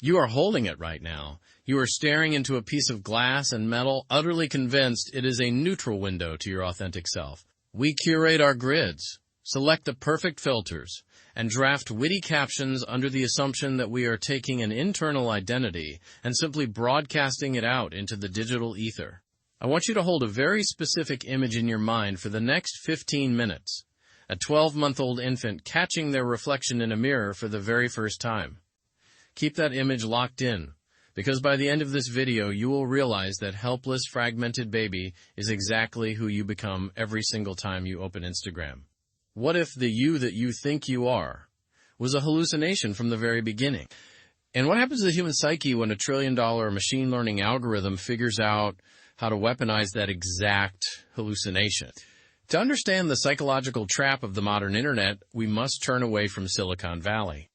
You are holding it right now. You are staring into a piece of glass and metal, utterly convinced it is a neutral window to your authentic self. We curate our grids, select the perfect filters, and draft witty captions under the assumption that we are taking an internal identity and simply broadcasting it out into the digital ether. I want you to hold a very specific image in your mind for the next 15 minutes. A 12-month-old infant catching their reflection in a mirror for the very first time. Keep that image locked in, because by the end of this video you will realize that helpless, fragmented baby is exactly who you become every single time you open Instagram. What if the you that you think you are was a hallucination from the very beginning? And what happens to the human psyche when a trillion-dollar machine learning algorithm figures out how to weaponize that exact hallucination? To understand the psychological trap of the modern internet, we must turn away from Silicon Valley.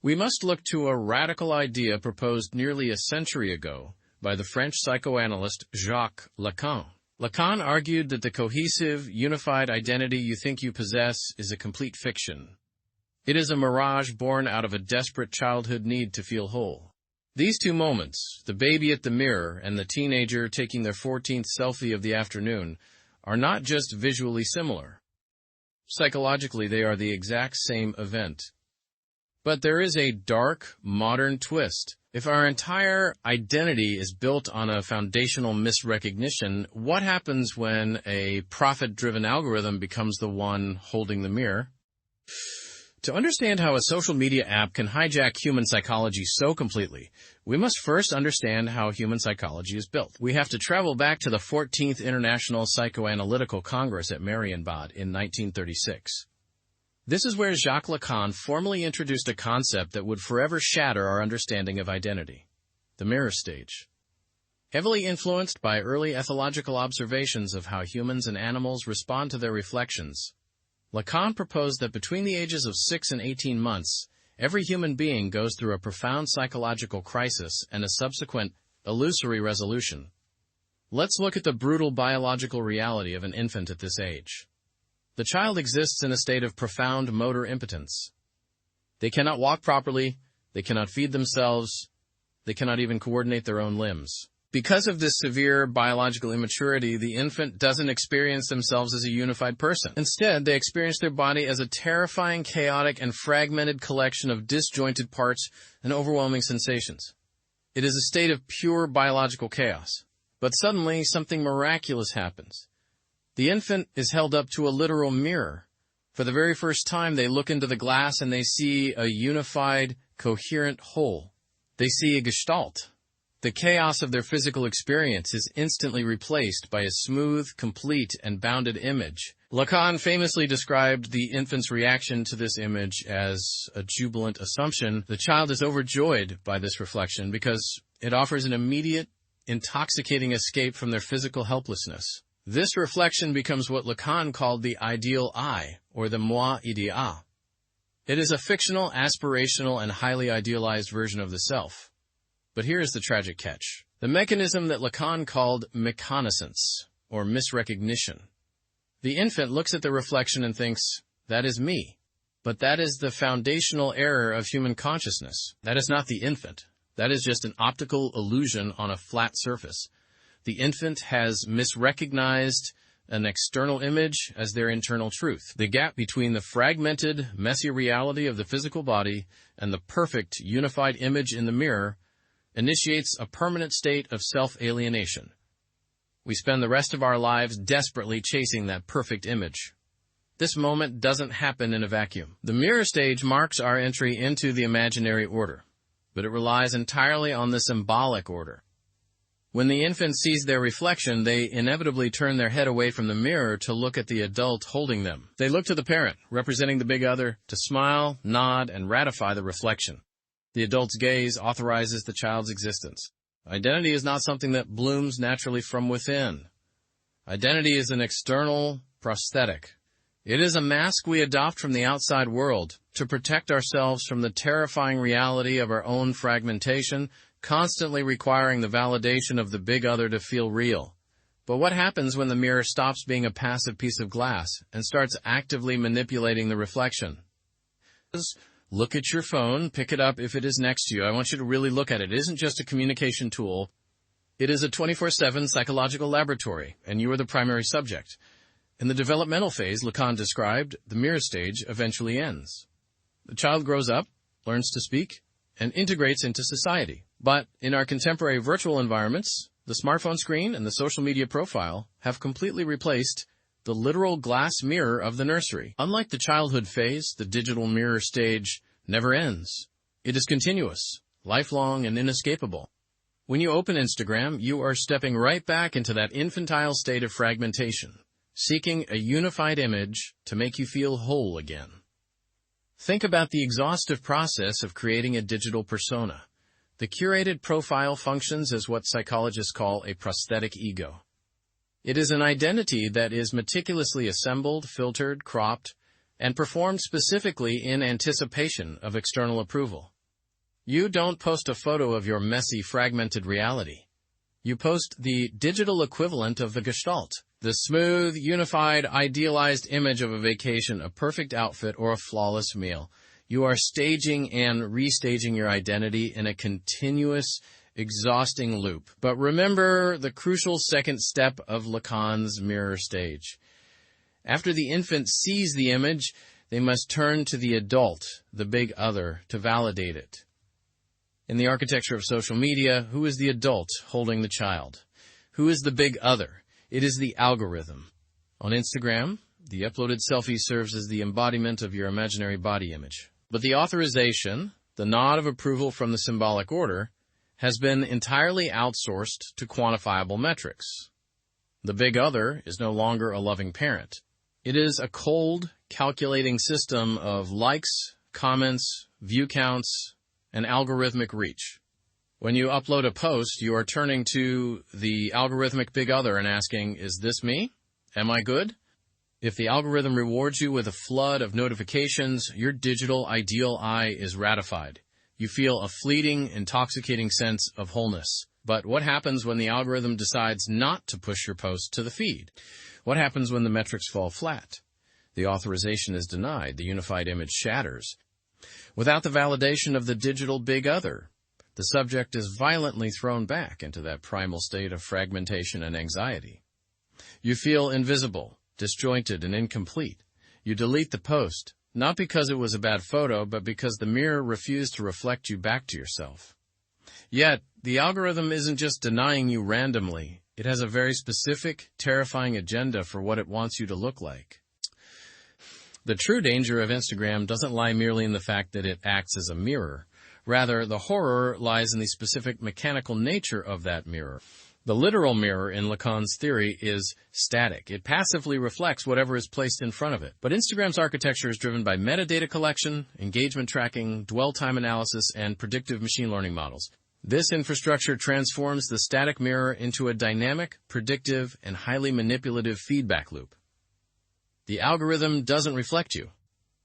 We must look to a radical idea proposed nearly a century ago by the French psychoanalyst Jacques Lacan. Lacan argued that the cohesive, unified identity you think you possess is a complete fiction. It is a mirage born out of a desperate childhood need to feel whole. These two moments, the baby at the mirror and the teenager taking their 14th selfie of the afternoon, are not just visually similar. Psychologically, they are the exact same event. But there is a dark, modern twist. If our entire identity is built on a foundational misrecognition, what happens when a profit-driven algorithm becomes the one holding the mirror? To understand how a social media app can hijack human psychology so completely, we must first understand how human psychology is built. We have to travel back to the 14th International Psychoanalytical Congress at Marienbad in 1936. This is where Jacques Lacan formally introduced a concept that would forever shatter our understanding of identity: the mirror stage. Heavily influenced by early ethological observations of how humans and animals respond to their reflections, Lacan proposed that between the ages of 6 and 18 months, every human being goes through a profound psychological crisis and a subsequent illusory resolution. Let's look at the brutal biological reality of an infant at this age. The child exists in a state of profound motor impotence. They cannot walk properly, they cannot feed themselves, they cannot even coordinate their own limbs. Because of this severe biological immaturity, the infant doesn't experience themselves as a unified person. Instead, they experience their body as a terrifying, chaotic, and fragmented collection of disjointed parts and overwhelming sensations. It is a state of pure biological chaos. But suddenly, something miraculous happens. The infant is held up to a literal mirror. For the very first time, they look into the glass and they see a unified, coherent whole. They see a gestalt. The chaos of their physical experience is instantly replaced by a smooth, complete, and bounded image. Lacan famously described the infant's reaction to this image as a jubilant assumption. The child is overjoyed by this reflection because it offers an immediate, intoxicating escape from their physical helplessness. This reflection becomes what Lacan called the ideal I, or the moi idéal. It is a fictional, aspirational, and highly idealized version of the self. But here is the tragic catch. The mechanism that Lacan called meconnaissance, or misrecognition. The infant looks at the reflection and thinks, that is me. But that is the foundational error of human consciousness. That is not the infant. That is just an optical illusion on a flat surface. The infant has misrecognized an external image as their internal truth. The gap between the fragmented, messy reality of the physical body and the perfect, unified image in the mirror initiates a permanent state of self-alienation. We spend the rest of our lives desperately chasing that perfect image. This moment doesn't happen in a vacuum. The mirror stage marks our entry into the imaginary order, but it relies entirely on the symbolic order. When the infant sees their reflection, they inevitably turn their head away from the mirror to look at the adult holding them. They look to the parent, representing the big other, to smile, nod, and ratify the reflection. The adult's gaze authorizes the child's existence. Identity is not something that blooms naturally from within. Identity is an external prosthetic. It is a mask we adopt from the outside world to protect ourselves from the terrifying reality of our own fragmentation, constantly requiring the validation of the big other to feel real. But what happens when the mirror stops being a passive piece of glass and starts actively manipulating the reflection? Look at your phone, pick it up if it is next to you. I want you to really look at it. It isn't just a communication tool. It is a 24/7 psychological laboratory, and you are the primary subject. In the developmental phase Lacan described, the mirror stage eventually ends. The child grows up, learns to speak, and integrates into society. But in our contemporary virtual environments, the smartphone screen and the social media profile have completely replaced the literal glass mirror of the nursery. Unlike the childhood phase, the digital mirror stage never ends. It is continuous, lifelong, and inescapable. When you open Instagram, you are stepping right back into that infantile state of fragmentation, seeking a unified image to make you feel whole again. Think about the exhaustive process of creating a digital persona. The curated profile functions as what psychologists call a prosthetic ego. It is an identity that is meticulously assembled, filtered, cropped, and performed specifically in anticipation of external approval. You don't post a photo of your messy, fragmented reality. You post the digital equivalent of the gestalt, the smooth, unified, idealized image of a vacation, a perfect outfit, or a flawless meal. You are staging and restaging your identity in a continuous, exhausting loop. But remember the crucial second step of Lacan's mirror stage. After the infant sees the image, they must turn to the adult, the big other, to validate it. In the architecture of social media, who is the adult holding the child? Who is the big other? It is the algorithm. On Instagram, the uploaded selfie serves as the embodiment of your imaginary body image. But the authorization, the nod of approval from the symbolic order, has been entirely outsourced to quantifiable metrics. The big other is no longer a loving parent. It is a cold, calculating system of likes, comments, view counts, and algorithmic reach. When you upload a post, you are turning to the algorithmic big other and asking, is this me? Am I good? If the algorithm rewards you with a flood of notifications, your digital ideal I is ratified. You feel a fleeting, intoxicating sense of wholeness. But what happens when the algorithm decides not to push your post to the feed? What happens when the metrics fall flat? The authorization is denied. The unified image shatters. Without the validation of the digital big other, the subject is violently thrown back into that primal state of fragmentation and anxiety. You feel invisible, disjointed, and incomplete. You delete the post, not because it was a bad photo, but because the mirror refused to reflect you back to yourself. Yet, the algorithm isn't just denying you randomly. It has a very specific, terrifying agenda for what it wants you to look like. The true danger of Instagram doesn't lie merely in the fact that it acts as a mirror. Rather, the horror lies in the specific mechanical nature of that mirror. The literal mirror in Lacan's theory is static. It passively reflects whatever is placed in front of it. But Instagram's architecture is driven by metadata collection, engagement tracking, dwell time analysis, and predictive machine learning models. This infrastructure transforms the static mirror into a dynamic, predictive, and highly manipulative feedback loop. The algorithm doesn't reflect you.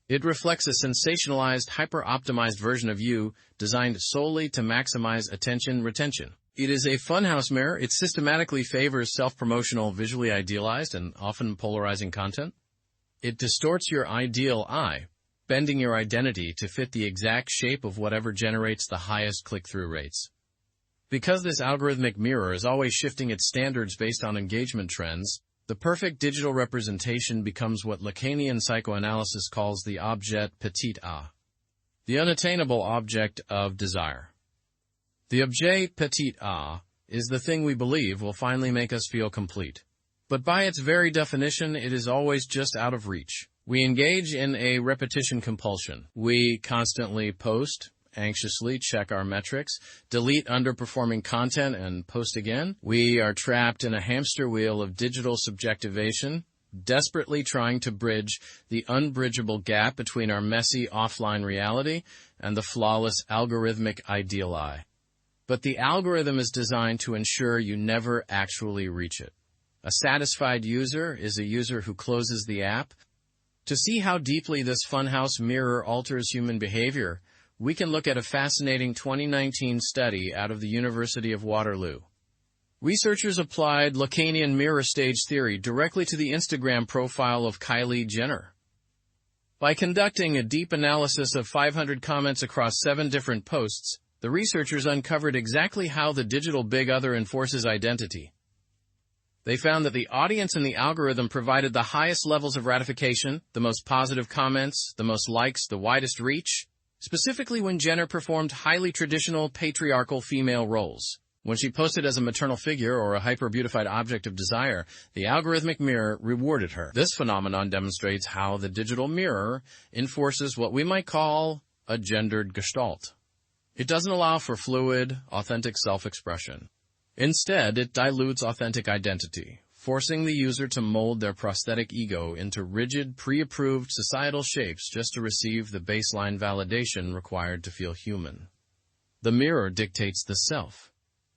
It reflects a sensationalized, hyper-optimized version of you designed solely to maximize attention retention. It is a funhouse mirror. It systematically favors self-promotional, visually idealized, and often polarizing content. It distorts your ideal I, bending your identity to fit the exact shape of whatever generates the highest click-through rates. Because this algorithmic mirror is always shifting its standards based on engagement trends, the perfect digital representation becomes what Lacanian psychoanalysis calls the objet petit a, the unattainable object of desire. The objet petit a is the thing we believe will finally make us feel complete. But by its very definition, it is always just out of reach. We engage in a repetition compulsion. We constantly post, anxiously check our metrics, delete underperforming content, and post again. We are trapped in a hamster wheel of digital subjectivation, desperately trying to bridge the unbridgeable gap between our messy offline reality and the flawless algorithmic ideal I. But the algorithm is designed to ensure you never actually reach it. A satisfied user is a user who closes the app. To see how deeply this funhouse mirror alters human behavior, we can look at a fascinating 2019 study out of the University of Waterloo. Researchers applied Lacanian mirror stage theory directly to the Instagram profile of Kylie Jenner. By conducting a deep analysis of 500 comments across 7 different posts, the researchers uncovered exactly how the digital Big Other enforces identity. They found that the audience and the algorithm provided the highest levels of ratification, the most positive comments, the most likes, the widest reach, specifically when Jenner performed highly traditional patriarchal female roles. When she posted as a maternal figure or a hyper-beautified object of desire, the algorithmic mirror rewarded her. This phenomenon demonstrates how the digital mirror enforces what we might call a gendered gestalt. It doesn't allow for fluid, authentic self-expression. Instead, it dilutes authentic identity, forcing the user to mold their prosthetic ego into rigid, pre-approved societal shapes just to receive the baseline validation required to feel human. The mirror dictates the self.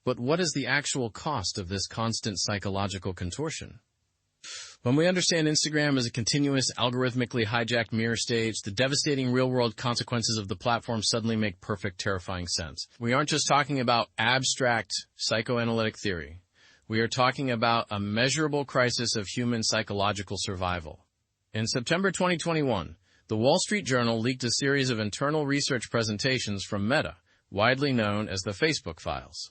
But what is the actual cost of this constant psychological contortion? When we understand Instagram as a continuous, algorithmically hijacked mirror stage, the devastating real-world consequences of the platform suddenly make perfect, terrifying sense. We aren't just talking about abstract psychoanalytic theory. We are talking about a measurable crisis of human psychological survival. In September 2021, the Wall Street Journal leaked a series of internal research presentations from Meta, widely known as the Facebook Files.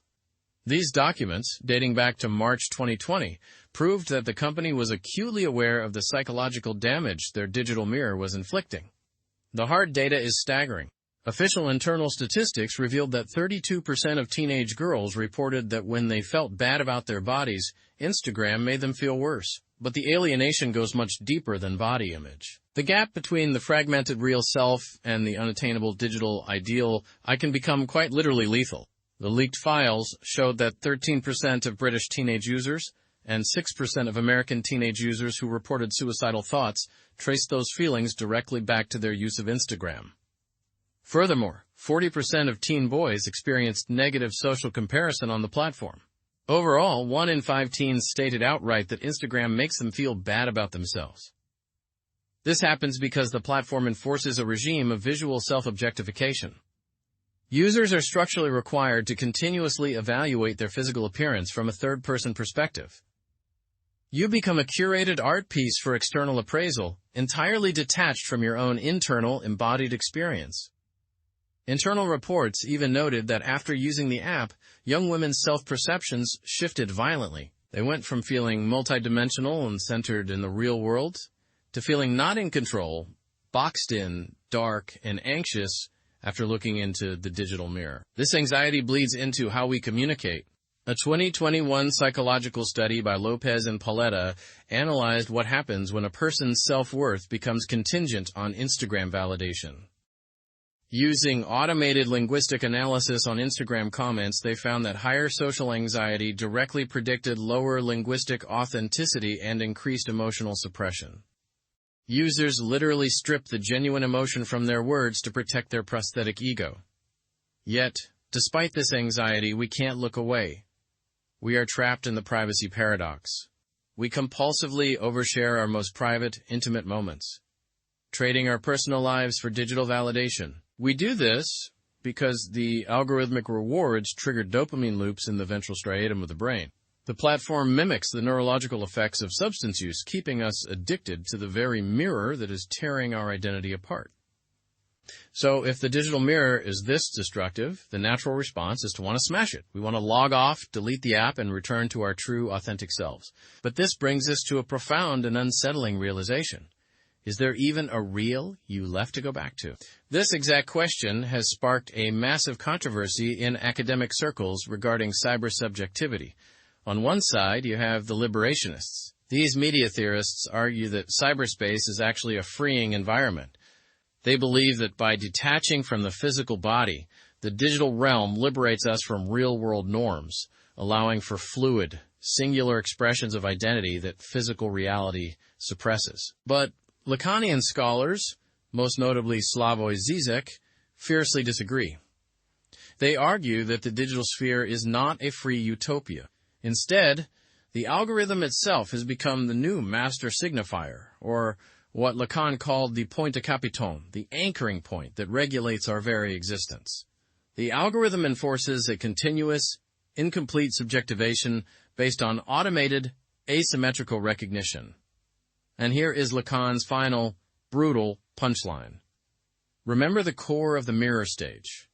These documents, dating back to March 2020, proved that the company was acutely aware of the psychological damage their digital mirror was inflicting. The hard data is staggering. Official internal statistics revealed that 32% of teenage girls reported that when they felt bad about their bodies, Instagram made them feel worse. But the alienation goes much deeper than body image. The gap between the fragmented real self and the unattainable digital ideal can become quite literally lethal. The leaked files showed that 13% of British teenage users and 6% of American teenage users who reported suicidal thoughts traced those feelings directly back to their use of Instagram. Furthermore, 40% of teen boys experienced negative social comparison on the platform. Overall, 1 in 5 teens stated outright that Instagram makes them feel bad about themselves. This happens because the platform enforces a regime of visual self-objectification. Users are structurally required to continuously evaluate their physical appearance from a third-person perspective. You become a curated art piece for external appraisal, entirely detached from your own internal, embodied experience. Internal reports even noted that after using the app, young women's self-perceptions shifted violently. They went from feeling multidimensional and centered in the real world to feeling not in control, boxed in, dark, and anxious after looking into the digital mirror. This anxiety bleeds into how we communicate. A 2021 psychological study by Lopez and Paletta analyzed what happens when a person's self-worth becomes contingent on Instagram validation. Using automated linguistic analysis on Instagram comments, they found that higher social anxiety directly predicted lower linguistic authenticity and increased emotional suppression. Users literally stripped the genuine emotion from their words to protect their prosthetic ego. Yet, despite this anxiety, we can't look away. We are trapped in the privacy paradox. We compulsively overshare our most private, intimate moments, trading our personal lives for digital validation. We do this because the algorithmic rewards trigger dopamine loops in the ventral striatum of the brain. The platform mimics the neurological effects of substance use, keeping us addicted to the very mirror that is tearing our identity apart. So if the digital mirror is this destructive, the natural response is to want to smash it. We want to log off, delete the app, and return to our true, authentic selves. But this brings us to a profound and unsettling realization. Is there even a real you left to go back to? This exact question has sparked a massive controversy in academic circles regarding cybersubjectivity. On one side, you have the liberationists. These media theorists argue that cyberspace is actually a freeing environment. They believe that by detaching from the physical body, the digital realm liberates us from real-world norms, allowing for fluid, singular expressions of identity that physical reality suppresses. But Lacanian scholars, most notably Slavoj Žižek, fiercely disagree. They argue that the digital sphere is not a free utopia. Instead, the algorithm itself has become the new master signifier, or what Lacan called the point de capitone, the anchoring point that regulates our very existence. The algorithm enforces a continuous, incomplete subjectivation based on automated, asymmetrical recognition. And here is Lacan's final, brutal, Punchline. Remember the core of the mirror stage.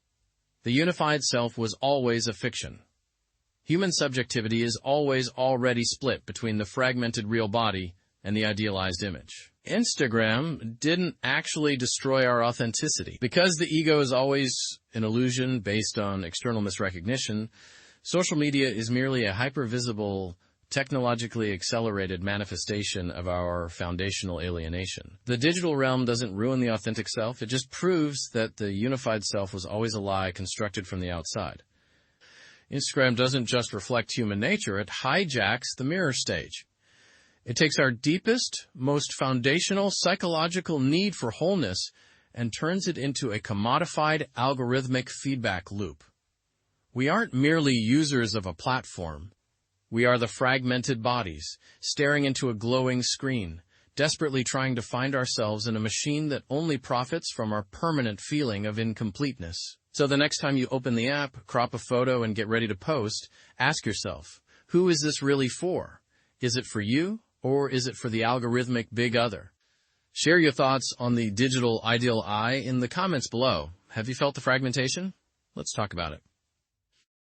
The unified self was always a fiction. Human subjectivity is always already split between the fragmented real body and the idealized image. Instagram didn't actually destroy our authenticity. Because the ego is always an illusion based on external misrecognition, social media is merely a hypervisible, technologically accelerated manifestation of our foundational alienation. The digital realm doesn't ruin the authentic self, it just proves that the unified self was always a lie constructed from the outside. Instagram doesn't just reflect human nature, it hijacks the mirror stage. It takes our deepest, most foundational psychological need for wholeness and turns it into a commodified algorithmic feedback loop. We aren't merely users of a platform. We are the fragmented bodies, staring into a glowing screen, desperately trying to find ourselves in a machine that only profits from our permanent feeling of incompleteness. So the next time you open the app, crop a photo, and get ready to post, ask yourself, who is this really for? Is it for you, or is it for the algorithmic big other? Share your thoughts on the digital ideal I in the comments below. Have you felt the fragmentation? Let's talk about it.